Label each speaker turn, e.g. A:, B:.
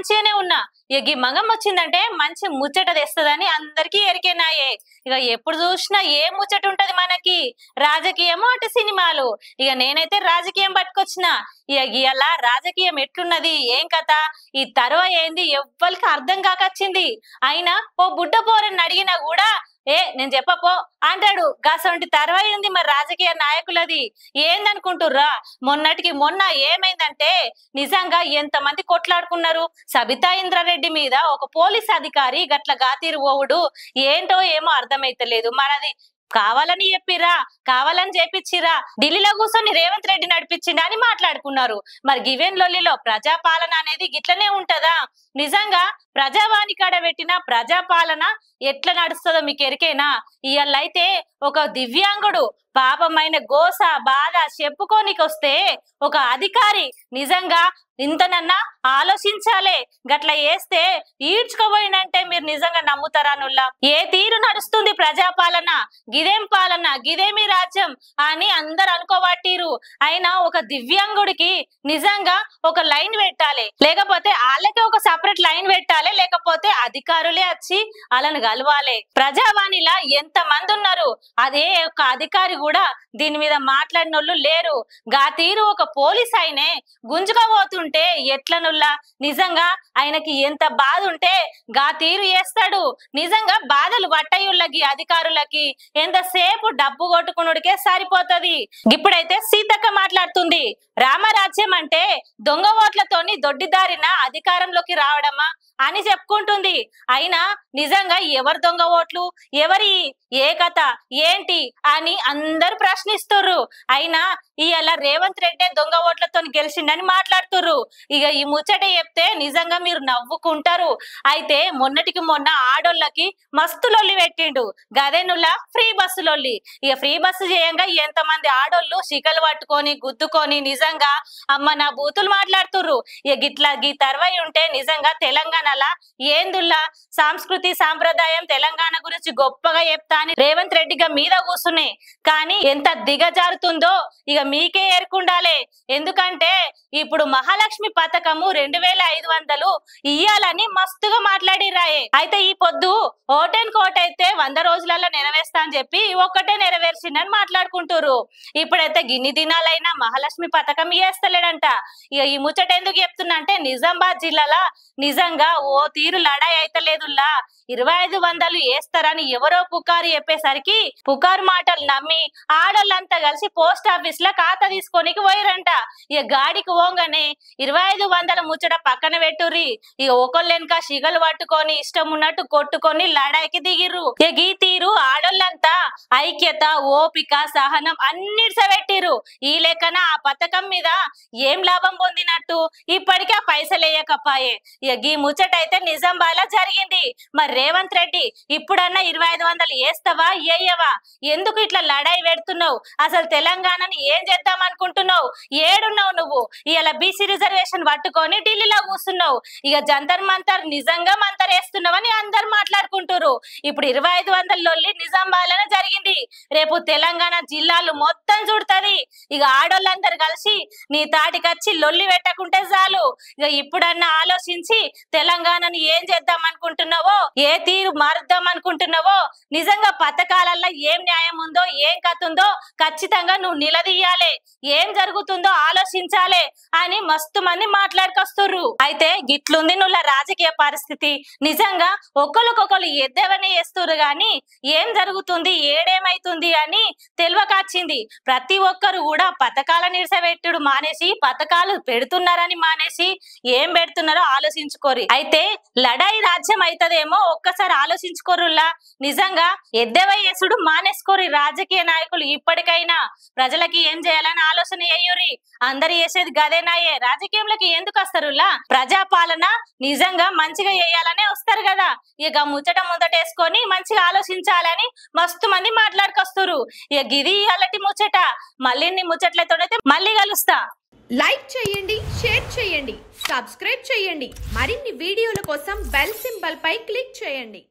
A: మంచిగానే ఉన్నా. ఇక ఈ మగం వచ్చిందంటే మంచి ముచ్చట తెస్తదని అందరికీ ఎరికేనాయే. ఇక ఎప్పుడు చూసినా ఏ ముచ్చట ఉంటది మనకి, రాజకీయము అటు సినిమాలు. ఇక నేనైతే రాజకీయం పట్టుకొచ్చిన. ఇక ఇలా రాజకీయం ఎట్లున్నది, ఏం కథ, ఈ తరువ ఏంది ఎవ్వరికి అర్థం కాకొచ్చింది. అయినా ఓ బుడ్డ పోరని అడిగినా కూడా నేను చెప్పపో అంటాడు. గసంటి తర్వాయి ఉంది మరి రాజకీయ నాయకులది. ఏందనుకుంటుర్రా, మొన్నటికి మొన్న ఏమైందంటే నిజంగా ఎంతమంది కొట్లాడుకున్నారు. సబితా ఇంద్రారెడ్డి మీద ఒక పోలీస్ అధికారి గట్ల గాతీరు పోవుడు ఏంటో ఏమో అర్థమైతలేదు. మనది కావాలని చెప్పిరా, కావాలని చేపించిరా, ఢిల్లీలో కూర్చొని రేవంత్ రెడ్డి నడిపించిండా అని మాట్లాడుకున్నారు. మరి గివెన్ లొల్లిలో ప్రజాపాలన అనేది గిట్లనే ఉంటదా? నిజంగా ప్రజావాణి కాడ పెట్టిన ప్రజాపాలన ఎట్లా నడుస్తుందో మీకు ఎరికేనా? ఇవాళైతే ఒక దివ్యాంగుడు పాపమైన గోస బాధ చెప్పుకోనికి వస్తే ఒక అధికారి నిజంగా ఇంతనన్నా ఆలోచించాలే. గట్ల వేస్తే ఈడ్చుకోబోయినంటే మీరు నిజంగా నమ్ముతారానుల్లా? ఏ తీరు నడుస్తుంది ప్రజాపాలన, గిదేం పాలన, గిదేమి రాజ్యం అని అందరు అనుకోబట్టిరు. అయినా ఒక దివ్యాంగుడికి నిజంగా ఒక లైన్ పెట్టాలి, లేకపోతే వాళ్ళకి ఒక సపరేట్ లైన్ పెట్టాలి, లేకపోతే అధికారులే వచ్చి వాళ్ళని కలవాలి. ప్రజావాణిలా ఎంత మంది ఉన్నారు, అదే ఒక అధికారి కూడా దీని మీద మాట్లాడినోళ్ళు లేరు. గా తీరు ఒక పోలీస్ ఆయనే గుంజుకోబోతుంటే ఎట్లనుల్లా? నిజంగా ఆయనకి ఎంత బాధ ఉంటే గా తీరు చేస్తాడు. నిజంగా బాధలు పట్టయుళ్ళకి అధికారులకి ఎంతసేపు డబ్బు కొట్టుకునుడికే సరిపోతది. ఇప్పుడైతే సీతక్క మాట్లాడుతుంది, రామరాజ్యం అంటే దొంగ ఓట్లతోని దొడ్డిదారిన అధికారంలోకి రావడమా అని చెప్పుకుంటుంది. అయినా నిజంగా ఎవరు దొంగ ఓట్లు, ఎవరి ఏ కథ ఏంటి అని అందరు ప్రశ్నిస్తుర్రు. అయినా ఇవాళ రేవంత్ రెడ్డి దొంగ ఓట్లతో గెలిచిండని మాట్లాడుతుర్రు. ఇక ఈ ముచ్చట చెప్తే నిజంగా మీరు నవ్వుకుంటారు. అయితే మొన్నటికి మొన్న ఆడోళ్ళకి మస్తు లొల్లి పెట్టిండు, గదేనుల్లా ఫ్రీ బస్సు లొల్లి. ఇక ఫ్రీ బస్సు చేయంగా ఎంతమంది ఆడోళ్ళు శిఖలు పట్టుకొని గుద్దుకొని నిజంగా అమ్మ నా బూతులు మాట్లాడుతుర్రు. ఇక గిట్లా గీ తర్వాయి ఉంటే నిజంగా తెలంగాణలా ఏందుల్లా సంస్కృతి సాంప్రదాయం తెలంగాణ గురించి గొప్పగా చెప్తా అని రేవంత్ రెడ్డిగా మీద కూర్చున్నాయి. కానీ ఎంత దిగజారుతుందో ఇక మీకే ఏర్కుండాలే. ఎందుకంటే ఇప్పుడు మహాలక్ష్మి పథకము 2500 ఇయ్యాలని మస్తుగా మాట్లాడిరాయే. అయితే ఈ పొద్దు ఓటెన్ కోట్ అయితే 100 రోజులలో నెరవేర్స్తా అని చెప్పి ఒక్కటే నెరవేర్చిందని మాట్లాడుకుంటారు. ఇప్పుడైతే గిన్ని దినాలైనా మహాలక్ష్మి పథకం ఇయ్యేస్తలేడంట. ఇక ఈ ముచ్చట ఎందుకు చెప్తున్నా అంటే నిజామాబాద్ జిల్లాలో నిజంగా ఓ తీరు లడాయి అయితే లేదుల్లా. 2500 వేస్తారని ఎవరో పుకారు చెప్పేసరికి పుకారు మాటలు నమ్మి ఆడోళ్ళంతా కలిసి పోస్ట్ ఆఫీస్ లో ఖాతా తీసుకోనికి పోయిరంట. ఇక గాడికి పోగానే 2500 ముచ్చట పక్కన పెట్టుర్రి. ఇక ఒకళ్ళెనక శిగలు పట్టుకొని ఇష్టం ఉన్నట్టు కొట్టుకొని లడాయికి దిగిర్రు. ఇక ఈ తీరు ఆడోళ్ళంతా ఐక్యత ఓపిక సహనం అన్నిటిసబెట్టిర్రు. ఈ లెక్కన ఆ పథకం మీద ఏం లాభం పొందినట్టు ఇప్పటికే ఆ పైసలు వేయకపాయే. ఇక ఈ ముచ్చట అయితే నిజామాబాద్ లో జరిగింది. మరి రేవంత్ రెడ్డి ఇప్పుడన్నా 2500 వేస్తావా వేయవా? ఎందుకు ఇట్లా లడాయి పెడుతున్నావు? అసలు తెలంగాణని ఏం చేద్దాం అనుకుంటున్నావు? ఏడున్నావు నువ్వు? ఇలా బీసీ రిజర్వేషన్ పట్టుకొని ఢిల్లీలో కూర్చున్నావు. ఇక జంతర్ మంతర్ నిజంగా మంతర్ వేస్తున్నావని అందరు మాట్లాడుకుంటారు. ఇప్పుడు 2500 లొల్లి నిజామాబాద్ లోనే జరిగింది. రేపు తెలంగాణ జిల్లాలు మొత్తం చూడుతుంది. ఇక ఆడోళ్ళందరు కలిసి నీ తాటికొచ్చి లొల్లి పెట్టకుంటే చాలు. ఇక ఇప్పుడన్నా ఆలోచించి తెలంగాణని ఏం చేద్దాం అనుకుంటున్నావో, ఏ తీరు మారుద్దాం అనుకుంటున్నావో, నిజంగా పథకాలలో ఏం న్యాయం ఉందో ఏం కథ ఉందో ఖచ్చితంగా నువ్వు నిలదీయాలి. ఏం జరుగుతుందో ఆలోచించాలి అని మస్తు మంది మాట్లాడుకొస్తుర్రు. అయితే గిట్లుంది నువ్వు రాజకీయ పరిస్థితి. నిజంగా ఒకరికొకరు ఎద్దవని చేస్తుర్రు గాని ఏం జరుగుతుంది ఏడేమైతుంది అని తెలియకొచ్చింది. ప్రతి ఒక్కరు కూడా పథకాల నిరసబెట్టుడు మానేసి పథకాలు పెడుతున్నారని మానేసి ఏం పెడుతున్నారో ఆలోచించుకోరు. అయితే లడాయి రాజ్యం అవుతుందేమో ఒక్కసారి ఆలోచించుకోరులా. నిజంగా ఎద్దవయ్యేసుడు మానేసుకోరు రాజకీయ నాయకులు. ఇప్పటికైనా ప్రజలకి ఏం చేయాలని ఆలోచన చేయురి. అందరు చేసేది గదేనాయే. రాజకీయంలోకి ఎందుకు వస్తారులా? ప్రజాపాలన నిజంగా మంచిగా చేయాలనే వస్తారు కదా. ఇక ముచ్చట ముందటేసుకొని మంచిగా ఆలోచించాలని మస్తు మంది మాట్లాడుకొస్తారు. ఇక గిది అలాంటి ముచ్చట. మళ్ళీ ముచ్చట్లతోనైతే మళ్ళీ కలుస్తా.
B: లైక్ చేయండి, షేర్ చేయండి, సబ్స్క్రైబ్ చేయండి. మరిన్ని వీడియోల కోసం బెల్ సింబల్ పై క్లిక్ చేయండి.